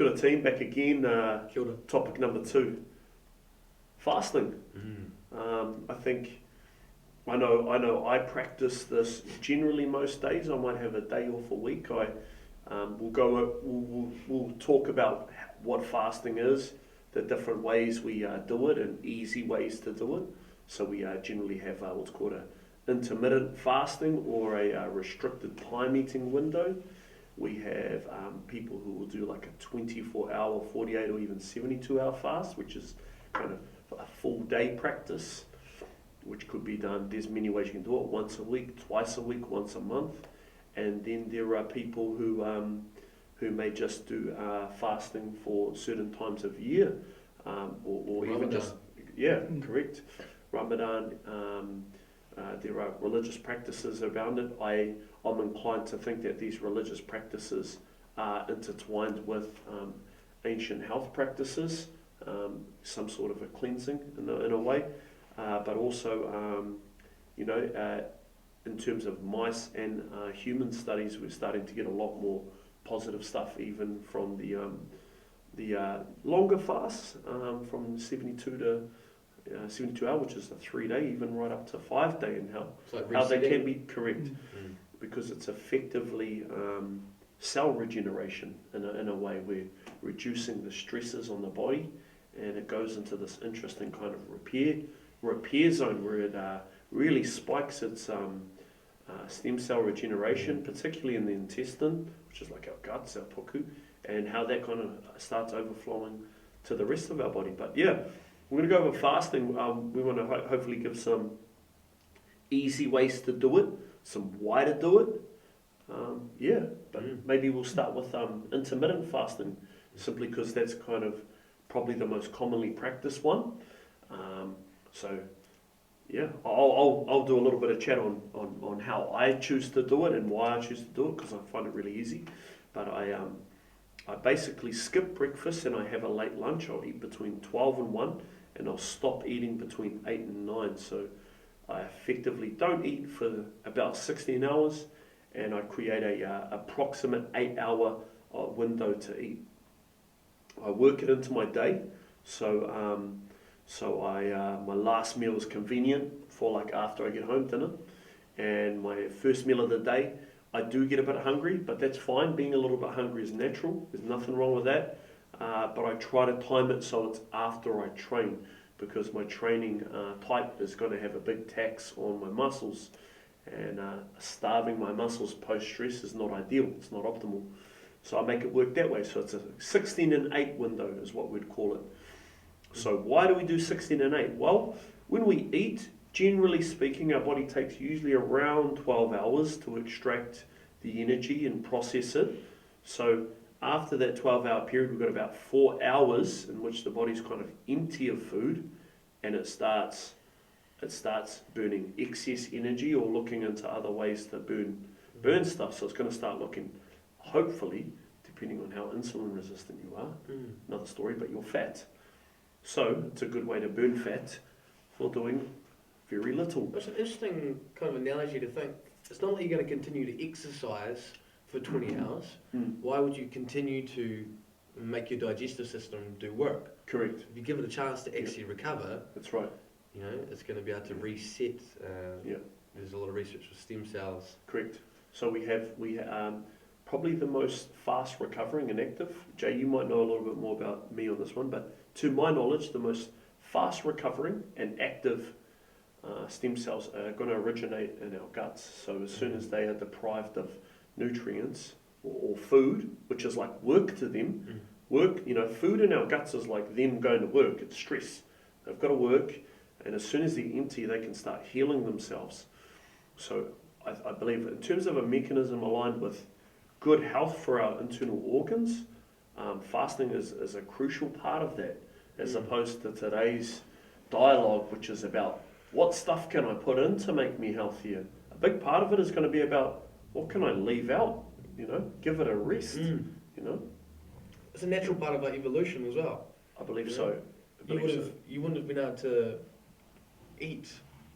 Kia ora team, back again. Kia ora. Topic number 2, fasting. I think, I know I practice this generally most days. I might have a day off a week. We'll talk about what fasting is, the different ways we do it, and easy ways to do it. So we generally have what's called a intermittent fasting or a restricted time eating window. We have people who will do like a 24-hour, 48 or even 72-hour fast, which is kind of a full day practice, which could be done. There's many ways you can do it: once a week, twice a week, once a month. And then there are people who may just do fasting for certain times of year, or even just correct, Ramadan. There are religious practices around it. I'm inclined to think that these religious practices are intertwined with ancient health practices, some sort of a cleansing in a way, but also, in terms of mice and human studies, we're starting to get a lot more positive stuff, even from the longer fasts, from 72 hour, which is a 3-day, even right up to 5-day, and how they can be correct, because it's effectively cell regeneration in a way. We're reducing the stresses on the body, and it goes into this interesting kind of repair zone where it really spikes its stem cell regeneration, particularly in the intestine, which is like our guts, our puku, and how that kind of starts overflowing to the rest of our body. But yeah, we're going to go over fasting. We want to hopefully give some easy ways to do it, some why to do it. But maybe we'll start with intermittent fasting, simply because that's kind of probably the most commonly practiced one. I'll do a little bit of chat on how I choose to do it and why I choose to do it, because I find it really easy. But I basically skip breakfast and I have a late lunch. I'll eat between 12 and 1, and I'll stop eating between 8 and 9. So I effectively don't eat for about 16 hours, and I create a approximate 8-hour window to eat. I work it into my day, so my last meal is convenient for like after I get home, dinner, and my first meal of the day, I do get a bit hungry, but that's fine. Being a little bit hungry is natural. There's nothing wrong with that. But I try to time it so it's after I train, because my training type is going to have a big tax on my muscles, and starving my muscles post-stress is not ideal. It's not optimal. So I make it work that way. So it's a 16 and 8 window is what we'd call it. So why do we do 16 and 8? Well, when we eat, generally speaking, our body takes usually around 12 hours to extract the energy and process it. So after that 12-hour period, we've got about 4 hours in which the body's kind of empty of food, and it starts burning excess energy or looking into other ways to burn stuff. So it's going to start looking, hopefully, depending on how insulin resistant you are, another story, but you're fat. So it's a good way to burn fat for doing very little. It's an interesting kind of analogy to think. It's not like you're going to continue to exercise for 20 hours. Why would you continue to make your digestive system do work? Correct. If you give it a chance to actually recover, that's right. It's going to be able to reset. There's a lot of research with stem cells. Correct. So we have probably the most fast recovering and active. Jay, you might know a little bit more about me on this one, but to my knowledge, the most fast recovering and active stem cells are going to originate in our guts. So as soon as they are deprived of nutrients or food, which is like work to them, food in our guts is like them going to work. It's stress. They've got to work, and as soon as they're empty, they can start healing themselves. So I believe in terms of a mechanism aligned with good health for our internal organs, fasting is a crucial part of that, as opposed to today's dialogue, which is about what stuff can I put in to make me healthier. A big part of it is going to be about what can I leave out, give it a rest, It's a natural part of our evolution as well. I believe so. You wouldn't have been able to eat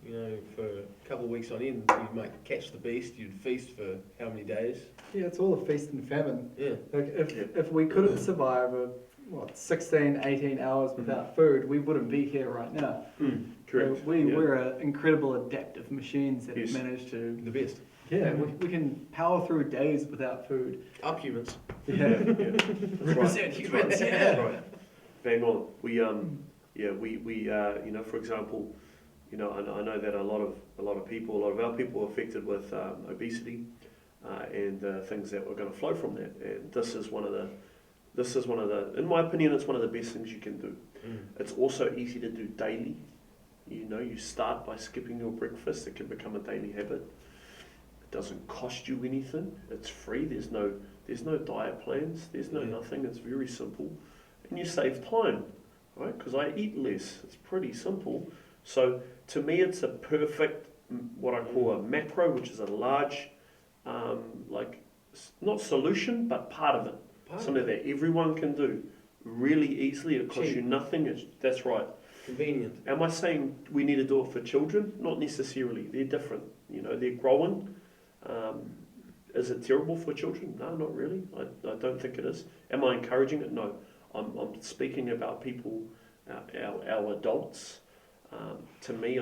You know, for a couple of weeks on end, you might catch the beast. You'd feast for how many days? Yeah, it's all a feast and famine. Yeah. Like if we couldn't survive 16, 18 hours without food, we wouldn't be here right now. Correct. So we're incredible adaptive machines that have managed to. The best. Yeah, we can power through days without food. Up humans. Yeah. Represent humans. Yeah. Right. Bang on. We you know, for example, you know, I know that a lot of our people are affected with obesity and things that are going to flow from that. And this is one of the, in my opinion, it's one of the best things you can do. It's also easy to do daily. You know, you start by skipping your breakfast. It can become a daily habit. It doesn't cost you anything. It's free. There's no diet plans. There's no nothing. It's very simple, and you save time, right? Because I eat less. It's pretty simple. So to me, it's a perfect, what I call a macro, which is a large, not solution, but part of it. Something that everyone can do really easily. It costs you nothing. That's right. Convenient. Am I saying we need to do it for children? Not necessarily. They're different. You know, they're growing. Is it terrible for children? No, not really. I don't think it is. Am I encouraging it? No. I'm speaking about people, our adults. To me,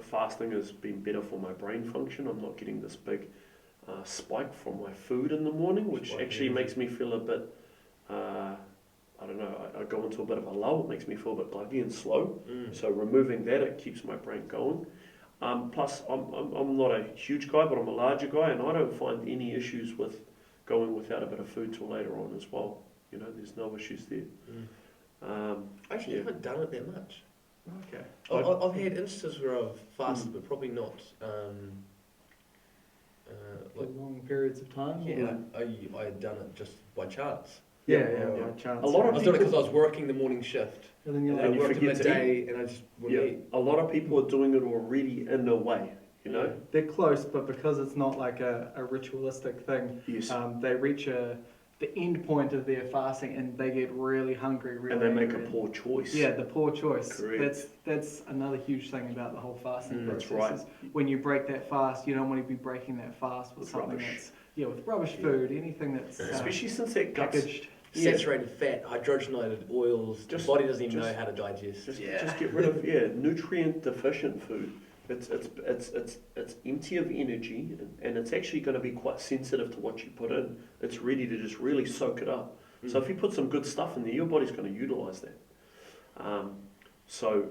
fasting has been better for my brain function. I'm not getting this big spike from my food in the morning, which actually makes me feel a bit, I don't know, I go into a bit of a lull. It makes me feel a bit gluggy and slow. So removing that, it keeps my brain going. Plus, I'm not a huge guy, but I'm a larger guy, and I don't find any issues with going without a bit of food till later on as well. You know, there's no issues there. Actually, I haven't done it that much. Okay. I've had instances where I've fasted, but probably not. For long periods of time. Yeah, I had done it just by chance. Yeah. By chance. A lot I of was doing it because I was working the morning shift. And then you're And I like, you worked at forget to midday, and I just wouldn't eat. a lot of people are doing it already in a way. You know. they're close, but because it's not like a ritualistic thing, Yes. they reach the end point of their fasting and they get really hungry, really And they make angry. a poor choice. Yeah, the poor choice. Correct. That's another huge thing about the whole fasting process. That's right. Is when you break that fast, you don't want to be breaking that fast with something rubbish. that's with rubbish food, anything that's Especially since that guts. packaged. Saturated fat, hydrogenated oils. Just- the body doesn't even just- know how to digest. Just get rid of nutrient deficient food. It's empty of energy, and it's actually going to be quite sensitive to what you put in. It's ready to just really soak it up. So if you put some good stuff in there, your body's going to utilize that. So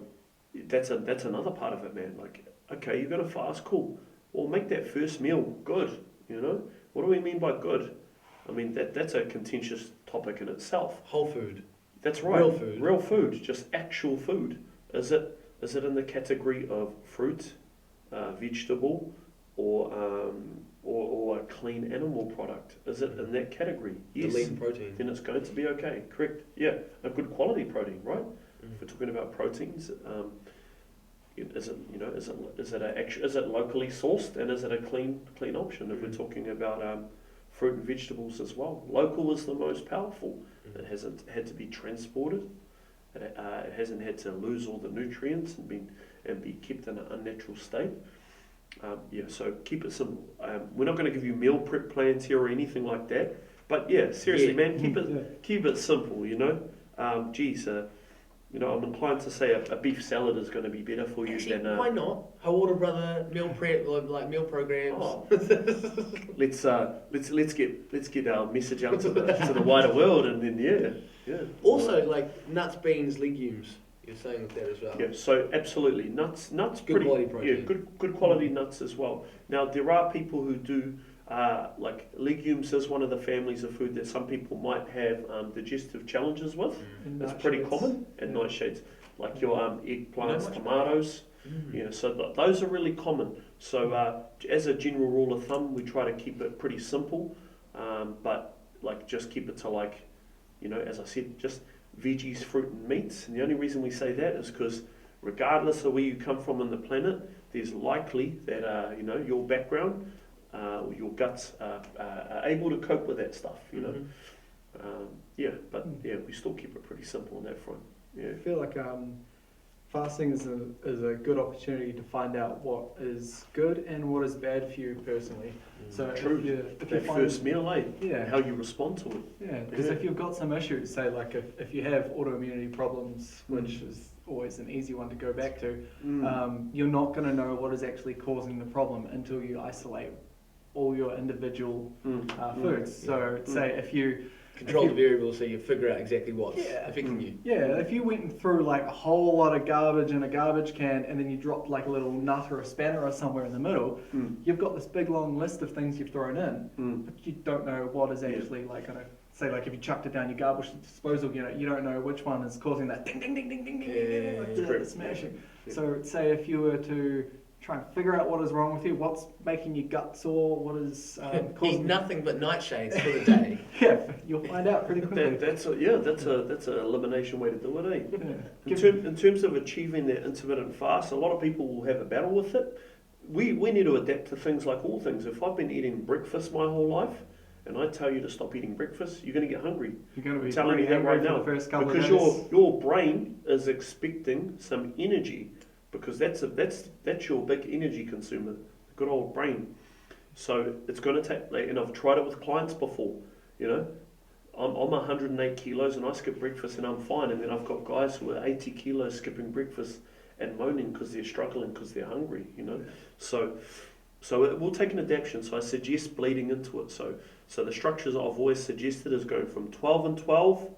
that's another part of it, man. Like, okay, you're going to fast, cool. Well, make that first meal good. You know, what do we mean by good? I mean that's a contentious topic in itself. Whole food. That's right. Real food. Just actual food. Is it in the category of fruit, vegetable, or a clean animal product? Is it in that category? Yes. The lean protein. Then it's going to be okay. Correct. Yeah, a good quality protein, right? If we're talking about proteins, is it locally sourced, and is it a clean option? If we're talking about fruit and vegetables as well, local is the most powerful. It hasn't had to be transported. It hasn't had to lose all the nutrients and be kept in an unnatural state. So keep it simple. We're not going to give you meal prep plans here or anything like that. But yeah, seriously, man, keep it simple. You know, I'm inclined to say a beef salad is going to be better for you Actually, than. why not? Hauora brother meal prep, like meal programs. Oh. let's get our message out to the wider world, and then yeah. Also, like nuts, beans, legumes. You're saying with that as well. Yeah, so absolutely nuts. Good Pretty, quality protein. Yeah, good quality nuts as well. Now there are people who do like legumes is one of the families of food that some people might have digestive challenges with. It's pretty common, and nightshades like your eggplants, tomatoes. Yeah, so those are really common. So as a general rule of thumb, we try to keep it pretty simple, but like just keep it to like, as I said, just veggies, fruit and meats. And the only reason we say that is because regardless of where you come from on the planet, there's likely that your background, your guts are able to cope with that stuff. We still keep it pretty simple on that front. Yeah. I feel like fasting is a good opportunity to find out what is good and what is bad for you personally. So True. if you That find, first meal, yeah, how you respond to it. yeah, because Yeah. if you've got some issues, say like if you have autoimmunity problems, which is always an easy one to go back to, you're not going to know what is actually causing the problem until you isolate all your individual foods. So say if you Control the variables so you figure out exactly what's Yeah. affecting you. Yeah, if you went through like a whole lot of garbage in a garbage can and then you dropped like a little nut or a spanner or somewhere in the middle, you've got this big long list of things you've thrown in, but you don't know what is actually like going to, say like if you chucked it down your garbage disposal unit, you don't know which one is causing that ding ding ding ding ding ding ding, ding, like the smashing. Yeah. So say if you were to try and figure out what is wrong with you, what's making your gut sore, what is Eat causing nothing but nightshades for the day. yeah, you'll find out pretty quickly. That's an elimination way to do it, eh? Yeah. In terms of achieving that intermittent fast, a lot of people will have a battle with it. We need to adapt to things like all things. If I've been eating breakfast my whole life, and I tell you to stop eating breakfast, you're going to get hungry. You're going to be I'm telling you pretty that right hungry for now, the first couple because of days. your brain is expecting some energy, because that's your big energy consumer, the good old brain. So it's going to take, and I've tried it with clients before. You know, I'm 108 kilos and I skip breakfast and I'm fine, and then I've got guys who are 80 kilos skipping breakfast and moaning because they're struggling because they're hungry. You know, so it will take an adaptation. So I suggest bleeding into it. So the structures I've always suggested is going from 12 and 12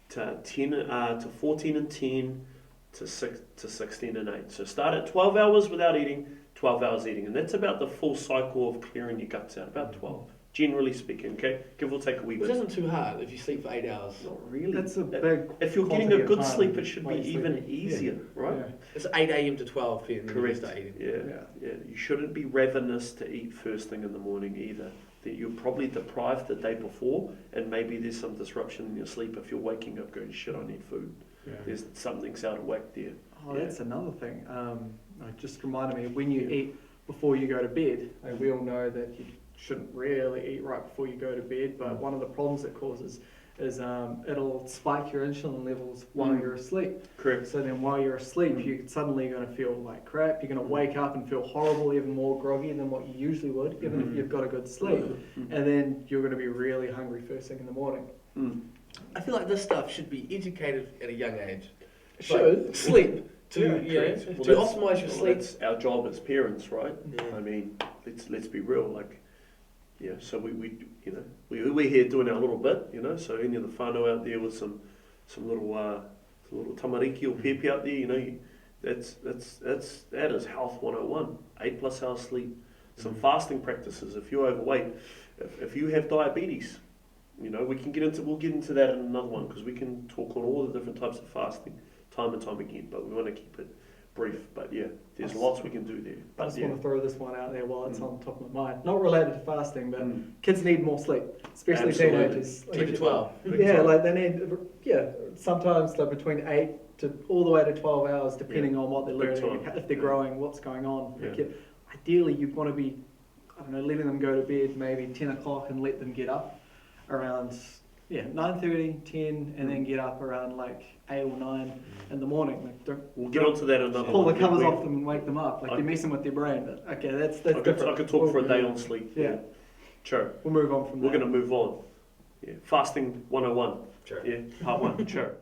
to 10 to 14 and 10 to 16 and 8. So start at 12 hours without eating, 12 hours eating, and that's about the full cycle of clearing your guts out. About 12, generally speaking. Okay, give or take a wee Which bit. isn't too hard if you sleep for 8 hours. Not really. That's a big. If you're getting quantity a of good time sleep, it should while be you're even sleeping. easier, right? Yeah. It's 8 a.m. to 12 p.m. then you Correct. start eating. Yeah. You shouldn't be ravenous to eat first thing in the morning either. That you're probably deprived the day before, and maybe there's some disruption in your sleep if you're waking up going, shit, I need food. Yeah. There's something's out of whack there. Oh, that's another thing. It just reminded me, when you eat before you go to bed, like we all know that you shouldn't really eat right before you go to bed, but one of the problems it causes is it'll spike your insulin levels while you're asleep. Correct. So then while you're asleep, you're suddenly going to feel like crap. You're going to wake up and feel horrible, even more groggy than what you usually would, even if you've got a good sleep. And then you're going to be really hungry first thing in the morning. I feel like this stuff should be educated at a young age. It's Should. like sleep to correct. to Well, optimize your sleep. That's our job as parents, right? Yeah. I mean, let's be real. Like, yeah. So we're here doing our little bit, you know. So any of the whānau out there with some little tamariki or pepe out there, you know, that is health 101. 8+ hours sleep. Some fasting practices. If you're overweight, if you have diabetes, you know, we'll get into that in another one, because we can talk on all the different types of fasting time and time again, but we want to keep it brief. But yeah, there's lots we can do there. I But just yeah, want to throw this one out there while it's on top of my mind. Not related to fasting, but Mm. kids need more sleep, especially Absolutely. teenagers. 10 to 12. Yeah, like they need, sometimes like between 8 to all the way to 12 hours, depending on what they're Big learning, time. if they're growing, what's going on. Yeah. Like, ideally, you'd want to be, I don't know, letting them go to bed maybe 10 o'clock and let them get up around 9:30, 10, and then get up around like 8 or 9 in the morning. Like, don't we'll get onto that another pull the one. covers off them and wake them up. Like I- you're messing with their brain. But okay, that's I different. could talk for a day on sleep. Yeah. Sure. We'll move on from We're that. going to move on. Yeah. Fasting 101. Sure. Yeah. Part 1. Sure.